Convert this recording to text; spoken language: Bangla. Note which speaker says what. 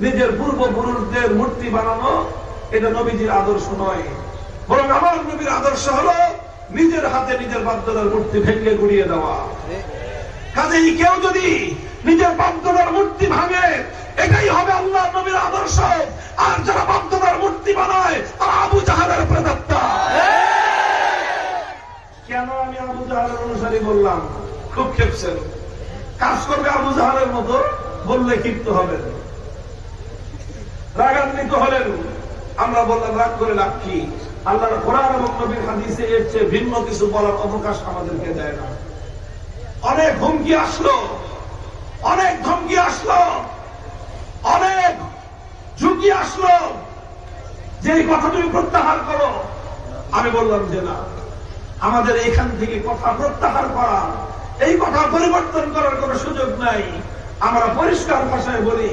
Speaker 1: নিজের পূর্বপুরুষদের মূর্তি বানানো এটা নবীজির আদর্শ নয়, বরং আমার নবীর আদর্শ হলো নিজের হাতে নিজের বাপদাদার মূর্তি ভেঙে গুড়িয়ে দেওয়া। কাজেই কেউ যদি নিজের বাপদাদার মূর্তি ভাঙে, এটাই হবে আল্লাহ নবীর আদর্শ। আর যারা বাপদাদার মূর্তি বানায় তারা আবু জাহালের প্রেতাত্মা। কেন আমি আবু জাহালের অনুসারী বললাম? খুব খেপছেন, কাজ করবে আবু জাহালের মতো বললে ক্ষিপ্ত হবেন, রাগান্বিত হলেন। আমরা বললাম রাগ করে লাভ কি? আল্লাহর কোরআন এবং নবীর হাদিসে এর চেয়ে ভিন্ন কিছু বলার অবকাশ আমাদেরকে দেয় না। অনেক হুমকি আসলো, অনেক ধমকি আসলো, অনেক ঝুঁকি আসলো যে এই কথা তুমি প্রত্যাহার করো। আমি বললাম যে না, আমাদের এখান থেকে কথা প্রত্যাহার করা, এই কথা পরিবর্তন করার কোন সুযোগ নাই। আমরা পরিষ্কার ভাষায় বলি,